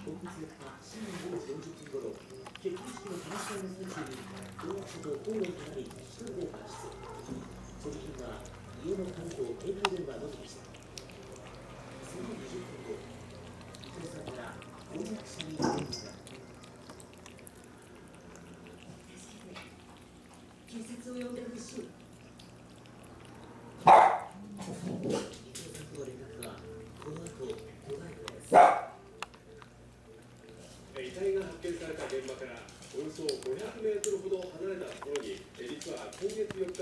今月4日深夜5時40分頃、結婚式の話し合いの最中に同学者と口論となり、1人で脱出。所持品は家の鍵と携帯電話のみでした。その20分後、伊藤さんから婚約者に電話が。警察を呼んでほしい。伊藤さんとの連絡はこの後途絶えています。遺体が発見された現場からおよそ500メートルほど離れたところに、実は今月4日